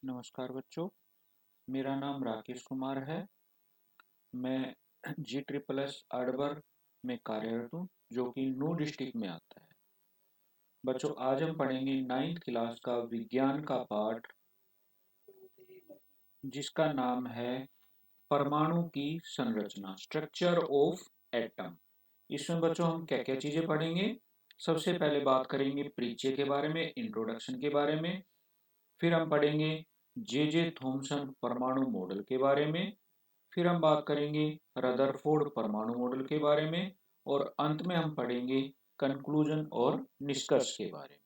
नमस्कार बच्चों, मेरा नाम राकेश कुमार है। मैं जी ट्रिपल एस अडबर में कार्यरत हूँ, जो कि नू डिस्ट्रिक्ट में आता है। बच्चों, आज हम पढ़ेंगे 9th क्लास का विज्ञान का पाठ, जिसका नाम है परमाणु की संरचना, स्ट्रक्चर ऑफ एटम। इसमें बच्चों हम क्या क्या चीजें पढ़ेंगे। सबसे पहले बात करेंगे परिचय के बारे में, इंट्रोडक्शन के बारे में। फिर हम पढ़ेंगे जे थॉमसन परमाणु मॉडल के बारे में। फिर हम बात करेंगे रदरफोर्ड परमाणु मॉडल के बारे में। और अंत में हम पढ़ेंगे कंक्लूजन और निष्कर्ष के बारे में।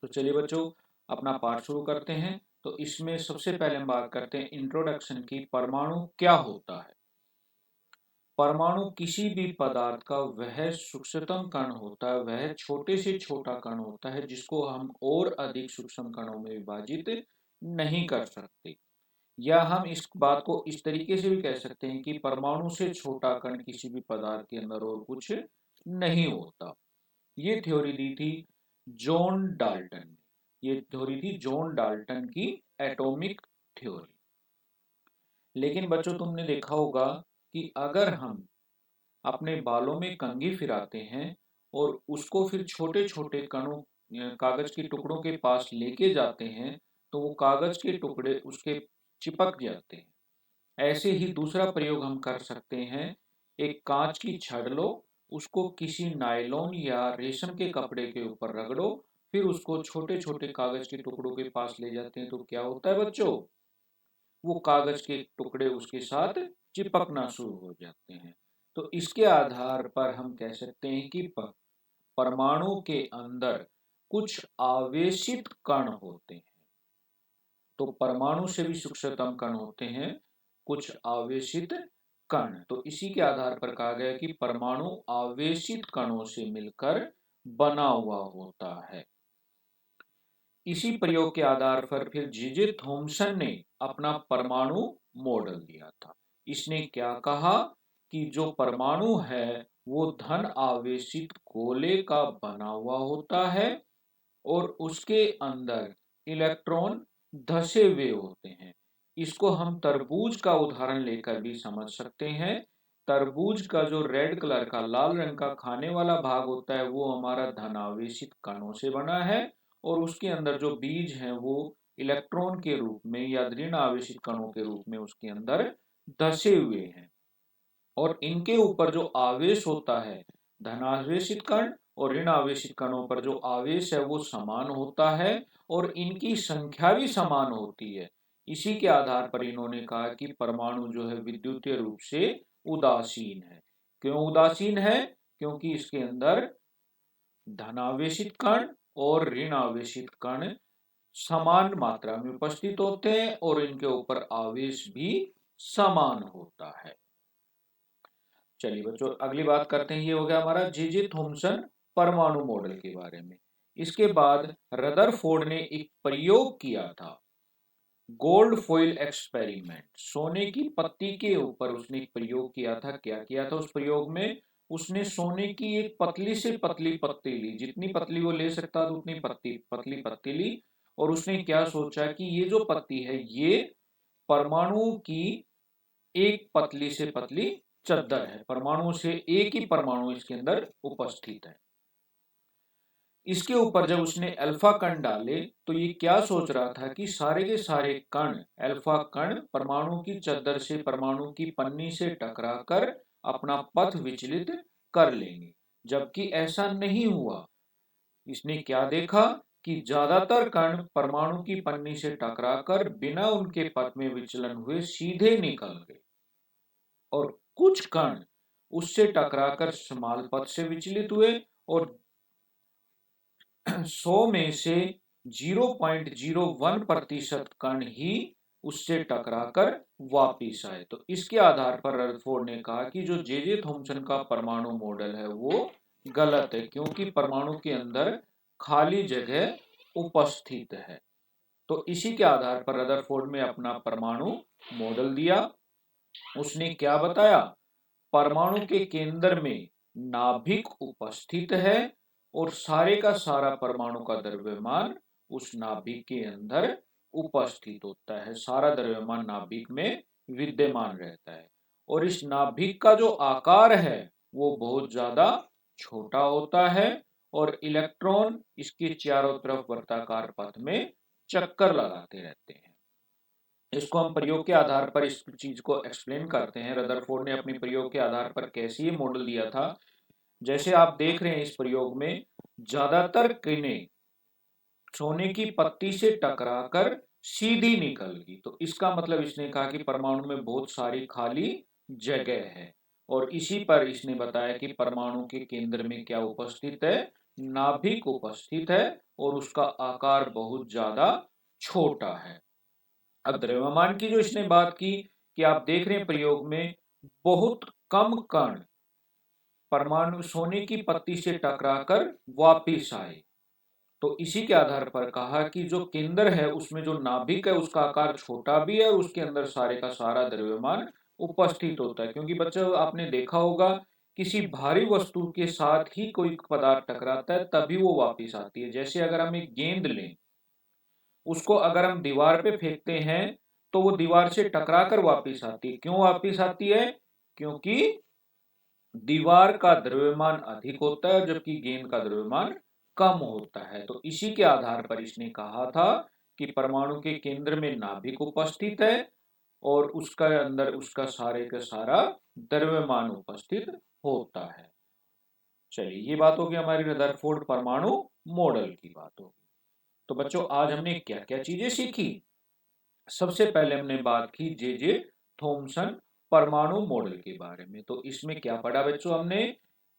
तो चलिए बच्चों, अपना पाठ शुरू करते हैं। तो इसमें सबसे पहले हम बात करते हैं इंट्रोडक्शन की। परमाणु क्या होता है। परमाणु किसी भी पदार्थ का वह सूक्ष्मतम कण होता है, वह छोटे से छोटा कण होता है जिसको हम और अधिक सूक्ष्म कणों में विभाजित नहीं कर सकते। या हम इस बात को इस तरीके से भी कह सकते हैं कि परमाणु से छोटा कण किसी भी पदार्थ के अंदर और कुछ नहीं होता। ये थ्योरी दी थी जॉन डाल्टन ने। ये थ्योरी थी जॉन डाल्टन की एटॉमिक थ्योरी। लेकिन बच्चों, तुमने देखा होगा कि अगर हम अपने बालों में कंघी फिराते हैं और उसको फिर छोटे छोटे कणों, कागज के टुकड़ों के पास लेके जाते हैं, तो वो कागज के टुकड़े उसके चिपक जाते हैं। ऐसे ही दूसरा प्रयोग हम कर सकते हैं। एक कांच की छड़ लो, उसको किसी नायलॉन या रेशम के कपड़े के ऊपर रगड़ो, फिर उसको छोटे छोटे कागज के टुकड़ों के पास ले जाते हैं, तो क्या होता है बच्चों, वो कागज के टुकड़े उसके साथ चिपकना शुरू हो जाते हैं। तो इसके आधार पर हम कह सकते हैं कि परमाणु के अंदर कुछ आवेशित कण होते हैं। तो परमाणु से भी सूक्ष्मतम कण होते हैं कुछ आवेशित कण। तो इसी के आधार पर कहा गया कि परमाणु आवेशित कणों से मिलकर बना हुआ होता है। इसी प्रयोग के आधार पर फिर जे थॉमसन ने अपना परमाणु मॉडल दिया था। इसने क्या कहा कि जो परमाणु है वो धन आवेशित गोले का बना हुआ होता है और उसके अंदर इलेक्ट्रॉन धसे हुए होते हैं। इसको हम तरबूज का उदाहरण लेकर भी समझ सकते हैं। तरबूज का जो रेड कलर का, लाल रंग का खाने वाला भाग होता है, वो हमारा धनावेशित कणों से बना है और उसके अंदर जो बीज हैं वो इलेक्ट्रॉन के रूप में या ऋण आवेशित कणों के रूप में उसके अंदर धसे हुए हैं। और इनके ऊपर जो आवेश होता है, धनावेशित कण और ऋण आवेशित कणों पर जो आवेश है वो समान होता है और इनकी संख्या भी समान होती है। इसी के आधार पर इन्होंने कहा कि परमाणु जो है विद्युतीय रूप से उदासीन है। क्यों उदासीन है? क्योंकि इसके अंदर धनावेशित कण और ऋण आवेशित कण समान मात्रा में उपस्थित होते हैं और इनके ऊपर आवेश भी समान होता है। चलिए बच्चों, अगली बात करते हैं। ये हो गया हमारा जे थॉमसन परमाणु मॉडल के बारे में। इसके बाद रदरफोर्ड ने एक प्रयोग किया था, गोल्ड फॉइल एक्सपेरिमेंट। सोने की पत्ती के ऊपर उसने एक प्रयोग किया था। क्या किया था उस प्रयोग में? उसने सोने की एक पतली से पतली पत्ती ली, जितनी पतली वो ले सकता था उतनी पतली पत्ती ली। और उसने क्या सोचा कि ये जो पत्ती है ये परमाणु की एक पतली से पतली चद्दर है। परमाणु से एक ही परमाणु इसके अंदर उपस्थित है। इसके ऊपर जब उसने अल्फा कण डाले तो ये क्या सोच रहा था कि सारे के सारे कण, अल्फा कण परमाणु की चद्दर से, परमाणु की पन्नी से टकराकर अपना पथ विचलित कर लेंगे। जबकि ऐसा नहीं हुआ। इसने क्या देखा कि ज्यादातर कण परमाणु की पन्नी से टकराकर बिना उनके पथ में विचलन हुए सीधे निकल गए और कुछ कण उससे टकराकर समान पथ से विचलित हुए और 100 में से 0.01% कण ही उससे टकराकर वापिस आए। तो इसके आधार पर रदरफोर्ड ने कहा कि जो जे थॉमसन का परमाणु मॉडल है वो गलत है, क्योंकि परमाणु के अंदर खाली जगह उपस्थित है। तो इसी के आधार पर रदरफोर्ड ने अपना परमाणु मॉडल दिया। उसने क्या बताया? परमाणु के केंद्र में नाभिक उपस्थित है और सारे का सारा परमाणु का द्रव्यमान उस नाभिक के अंदर उपस्थित होता है, सारा द्रव्यमान नाभिक में विद्यमान रहता है। और इस नाभिक का जो आकार है वो बहुत ज्यादा छोटा होता है और इलेक्ट्रॉन इसके चारों तरफ वर्ताकार पथ में चक्कर लगाते रहते हैं। इसको हम प्रयोग के आधार पर इस चीज को एक्सप्लेन करते हैं। रदरफोर्ड ने अपने प्रयोग के आधार पर कैसे ये मॉडल दिया था। जैसे आप देख रहे हैं इस प्रयोग में ज्यादातर किरणें सोने की पत्ती से टकराकर सीधी निकल गई, तो इसका मतलब इसने कहा कि परमाणु में बहुत सारी खाली जगह है। और इसी पर इसने बताया कि परमाणु के केंद्र में क्या उपस्थित है, नाभिक उपस्थित है और उसका आकार बहुत ज्यादा छोटा है। अब द्रव्यमान की जो इसने बात की कि आप देख रहे हैं प्रयोग में बहुत कम कण परमाणु सोने की पत्ती से टकराकर वापिस आए। तो इसी के आधार पर कहा कि जो केंद्र है उसमें जो नाभिक है उसका आकार छोटा भी है और उसके अंदर सारे का सारा द्रव्यमान उपस्थित होता है। क्योंकि बच्चों आपने देखा होगा किसी भारी वस्तु के साथ ही कोई पदार्थ टकराता है तभी वो वापिस आती है। जैसे अगर हम एक गेंद लें, उसको अगर हम दीवार पे फेंकते हैं तो वो दीवार से टकरा कर वापिस आती है। क्यों वापिस आती है? क्योंकि दीवार का द्रव्यमान अधिक होता है जबकि गेंद का द्रव्यमान कम होता है। तो इसी के आधार पर इसने कहा था कि परमाणु के केंद्र में नाभिक उपस्थित है और उसका अंदर उसका सारे का सारा द्रव्यमान उपस्थित होता है। चलिए, ये बात होगी हमारी रदरफोर्ड परमाणु मॉडल की बात होगी। तो बच्चों आज हमने क्या क्या चीजें सीखी। सबसे पहले हमने बात की जे जे थॉमसन परमाणु मॉडल के बारे में। तो इसमें क्या पढ़ा बच्चों हमने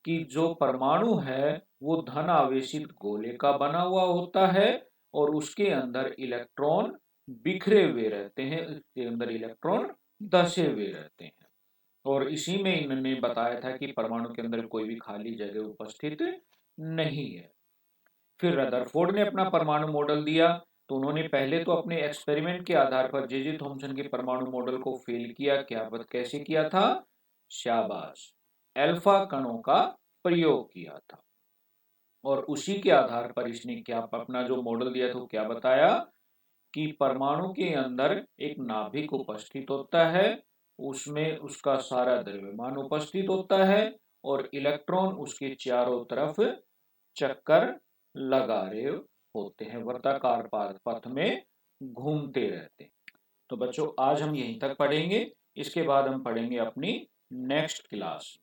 कि जो परमाणु है वो धन आवेशित गोले का बना हुआ होता है और उसके अंदर इलेक्ट्रॉन बिखरे हुए रहते हैं, इसके अंदर इलेक्ट्रॉन दसे हुए रहते हैं। और इसी में इन्होंने बताया था कि परमाणु के अंदर कोई भी खाली जगह उपस्थित नहीं है। फिर रदरफोर्ड ने अपना परमाणु मॉडल दिया। तो उन्होंने पहले तो अपने एक्सपेरिमेंट के आधार पर जे जे थॉमसन के परमाणु मॉडल को फेल किया। कैसे किया था? शाबाश, अल्फा कणों का प्रयोग किया था। और उसी के आधार पर इसने क्या अपना जो मॉडल दिया था क्या बताया कि परमाणु के अंदर एक नाभिक उपस्थित होता है, उसमें उसका सारा द्रव्यमान उपस्थित होता है और इलेक्ट्रॉन उसके चारों तरफ चक्कर लगा रहे होते हैं, वर्ताकार पथ में घूमते रहते हैं। तो बच्चों आज हम यहीं तक पढ़ेंगे, इसके बाद हम पढ़ेंगे अपनी नेक्स्ट क्लास।